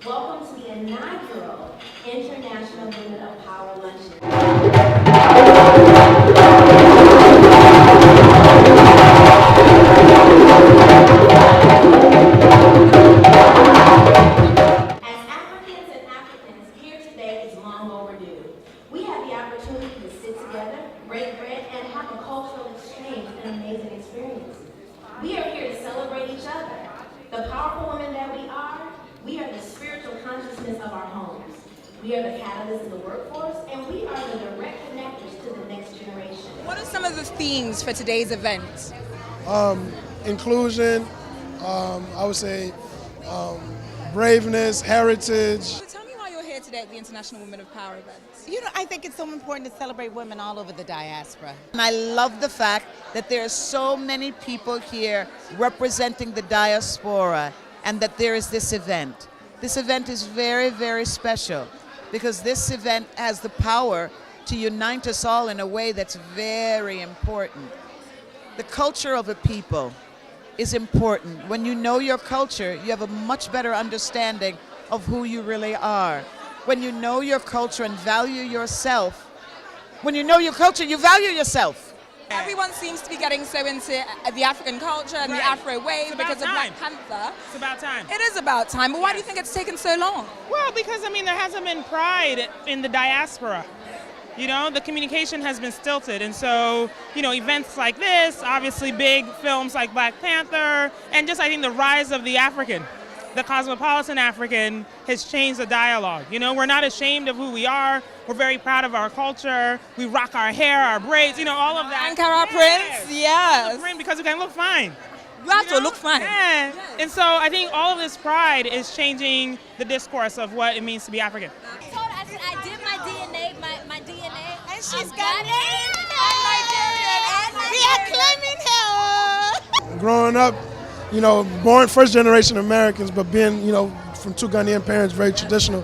Welcome to the inaugural International Women of Power Luncheon. As Africans and Africans, here today is long overdue. We have the opportunity to sit together, break bread, and have a cultural exchange and amazing experience. We are here to celebrate each other. The powerful women that we are the spiritual consciousness of our homes. We are the catalyst of the workforce, and we are the direct connectors to the next generation. What are some of the themes for today's event? Inclusion, I would say braveness, heritage. So tell me why you're here today at the International Women of Power event. You know, I think it's so important to celebrate women all over the diaspora. And I love the fact that there are so many people here representing the diaspora and that there is this event. This event is very, very special because this event has the power to unite us all in a way that's very important. The culture of a people is important. When you know your culture, you have a much better understanding of who you really are. When you know your culture and value yourself, when you know your culture, you value yourself. Everyone seems to be getting so into the African culture and the Afro wave because of Black Panther. It's about time. It is about time, but why do you think it's taken so long? Well, because, there hasn't been pride in the diaspora. You know, the communication has been stilted. And so, events like this, obviously big films like Black Panther, and just, I think, the rise of the African, the cosmopolitan African, has changed the dialogue. We're not ashamed of who we are. We're very proud of our culture. We rock our hair, our braids, all of that. Ankara prints, yes. Because we can look fine. You have to look fine. Yeah. Yes. And so I think all of this pride is changing the discourse of what it means to be African. I did my DNA, my DNA. And she's Ghanaian and Nigerian. We are claiming her. Growing up, born first generation Americans, but being, from two Ghanaian parents, very traditional.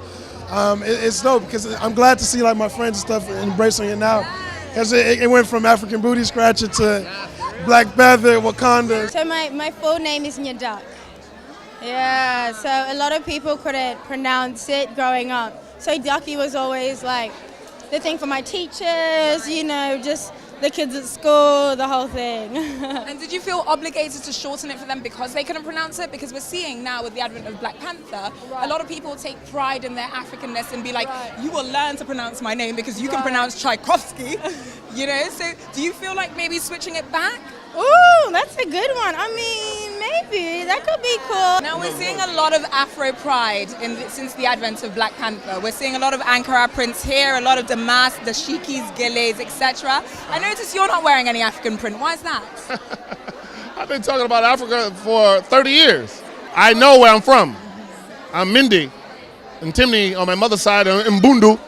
It's dope because I'm glad to see like my friends and stuff embracing it now. Because it went from African booty scratcher to Black Panther, Wakanda. So my full name is Nyadak. Yeah, so a lot of people couldn't pronounce it growing up. So Ducky was always like the thing for my teachers, just the kids at school, the whole thing. And did you feel obligated to shorten it for them because they couldn't pronounce it? Because we're seeing now with the advent of Black Panther, a lot of people take pride in their Africanness and be like, you will learn to pronounce my name because you can pronounce Tchaikovsky. So do you feel like maybe switching it back? Ooh, that's a good one. Maybe. That could be cool. Now we're seeing a lot of Afro pride since the advent of Black Panther. We're seeing a lot of Ankara prints here, a lot of Damas, the Shikis, Gilets, etc. I notice you're not wearing any African print. Why is that? I've been talking about Africa for 30 years. I know where I'm from. I'm Mindi, and Timni on my mother's side, and Mbundu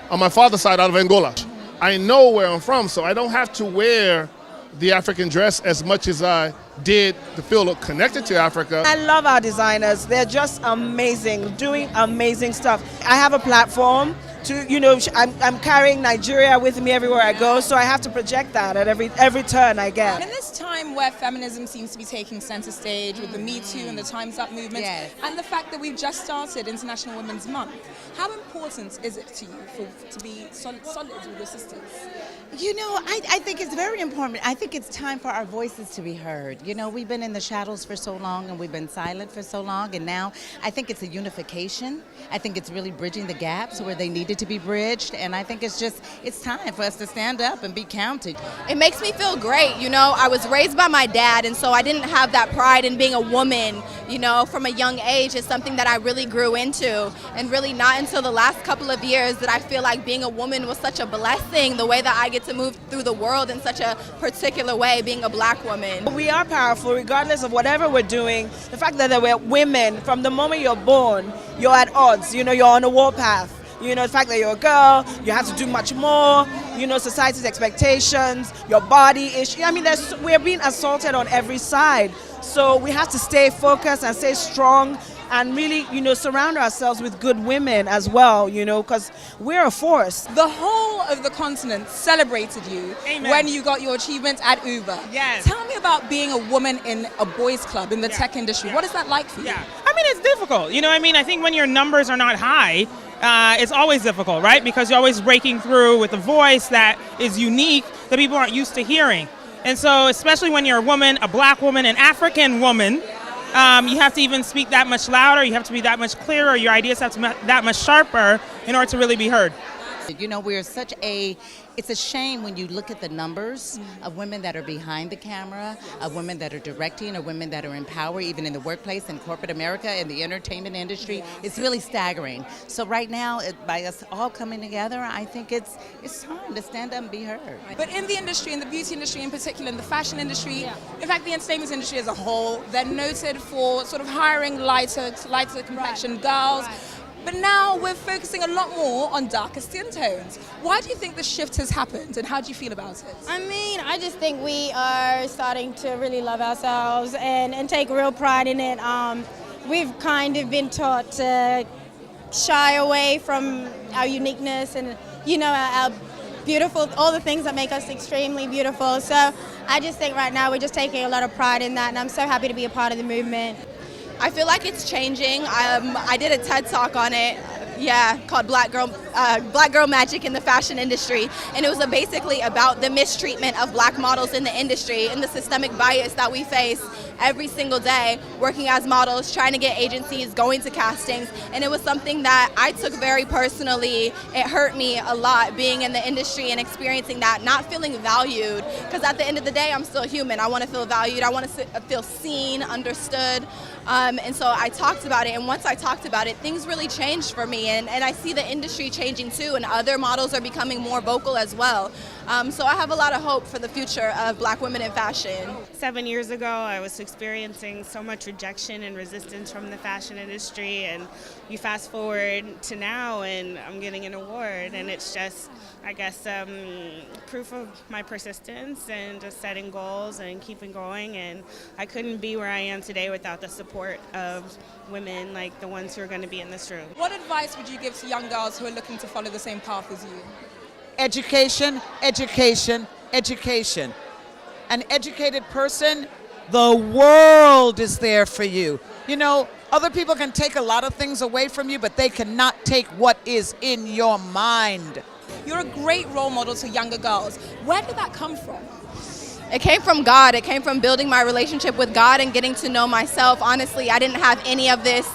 on my father's side out of Angola. I know where I'm from, so I don't have to wear the African dress as much as I did to feel connected to Africa. I love our designers. They're just amazing, doing amazing stuff. I have a platform to, I'm carrying Nigeria with me everywhere I go, so I have to project that at every turn I get. And in this time where feminism seems to be taking center stage with the Me Too and the Time's Up movement, and the fact that we've just started International Women's Month, how important is it to you to be solid with your sisters? I think it's very important. I think it's time for our voices to be heard. We've been in the shadows for so long and we've been silent for so long, and now I think it's a unification. I think it's really bridging the gaps where they needed to be bridged, and I think it's time for us to stand up and be counted. It makes me feel great. I was raised by my dad, and so I didn't have that pride in being a woman, from a young age. It's something that I really grew into, and really not until the last couple of years that I feel like being a woman was such a blessing, the way that I get to move through the world in such a particular way, being a Black woman. We are powerful regardless of whatever we're doing. The fact that there were women, from the moment you're born, you're at odds, you're on a warpath. The fact that you're a girl, you have to do much more, society's expectations, your body issue. We're being assaulted on every side. So we have to stay focused and stay strong and really, surround ourselves with good women as well, because we're a force. The whole of the continent celebrated you when you got your achievement at Uber. Yes. Tell me about being a woman in a boys' club in the tech industry. What is that like for you? mean, it's difficult. You know what I mean? I think when your numbers are not high, it's always difficult, right? Because you're always breaking through with a voice that is unique that people aren't used to hearing. And so, especially when you're a woman, a black woman, an African woman, you have to even speak that much louder, you have to be that much clearer, your ideas have to be that much sharper in order to really be heard. You know, it's a shame when you look at the numbers of women that are behind the camera, of women that are directing, or women that are in power, even in the workplace, in corporate America, in the entertainment industry. It's really staggering. So right now, by us all coming together, I think it's time to stand up and be heard. But in the industry, in the beauty industry in particular, in the fashion industry, in fact, the entertainment industry as a whole, they're noted for sort of hiring lighter complexion girls. But now we're focusing a lot more on darker skin tones. Why do you think the shift has happened, and how do you feel about it? I mean, I just think we are starting to really love ourselves and take real pride in it. We've kind of been taught to shy away from our uniqueness and, you know, our beautiful, all the things that make us extremely beautiful. So I just think right now we're just taking a lot of pride in that, and I'm so happy to be a part of the movement. I feel like it's changing. I did a TED Talk on it, called Black Girl Magic in the Fashion Industry, and it was basically about the mistreatment of black models in the industry and the systemic bias that we face every single day working as models, trying to get agencies, going to castings, and it was something that I took very personally. It hurt me a lot being in the industry and experiencing that, not feeling valued, because at the end of the day, I'm still human. I want to feel valued. I want to feel seen, understood. And so I talked about it, and once I talked about it, things really changed for me, and I see the industry changing too, and other models are becoming more vocal as well. So I have a lot of hope for the future of black women in fashion. 7 years ago, I was experiencing so much rejection and resistance from the fashion industry, and you fast forward to now, and I'm getting an award, and it's just, I guess, proof of my persistence and just setting goals and keeping going, and I couldn't be where I am today without the support of women like the ones who are going to be in this room. What advice would you give to young girls who are looking to follow the same path as you? Education, education, education. An educated person, the world is there for you. You know, other people can take a lot of things away from you, but they cannot take what is in your mind. You're a great role model to younger girls. Where did that come from? It came from God. It came from building my relationship with God and getting to know myself. Honestly, I didn't have any of this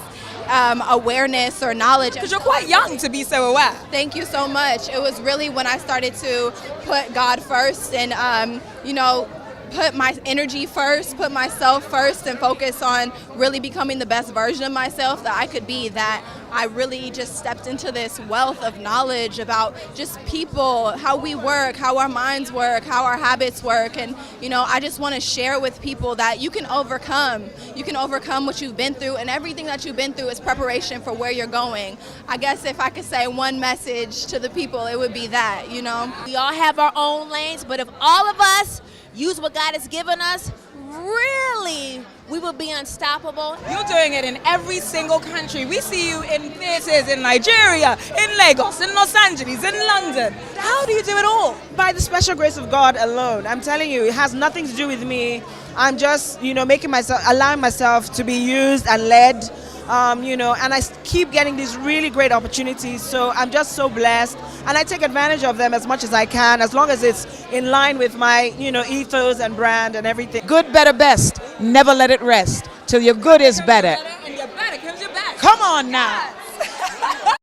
awareness or knowledge. Because you're quite young to be so aware. Thank you so much. It was really when I started to put God first and, you know, put my energy first, put myself first, and focus on really becoming the best version of myself that I could be, that I really just stepped into this wealth of knowledge about just people, how we work, how our minds work, how our habits work. And, you know, I just want to share with people that you can overcome. You can overcome what you've been through, and everything that you've been through is preparation for where you're going. I guess if I could say one message to the people, it would be that, you know. We all have our own lanes, but if all of us use what God has given us, really, we will be unstoppable. You're doing it in every single country. We see you in theaters in Nigeria, in Lagos, in Los Angeles, in London. How do you do it all? By the special grace of God alone. I'm telling you, it has nothing to do with me. I'm just, you know, allowing myself to be used and led. You know, and I keep getting these really great opportunities, so I'm just so blessed, and I take advantage of them as much as I can, as long as it's in line with my, you know, ethos and brand and everything. Good, better, best. Never let it rest till your good is better. And your better comes your best. Come on now.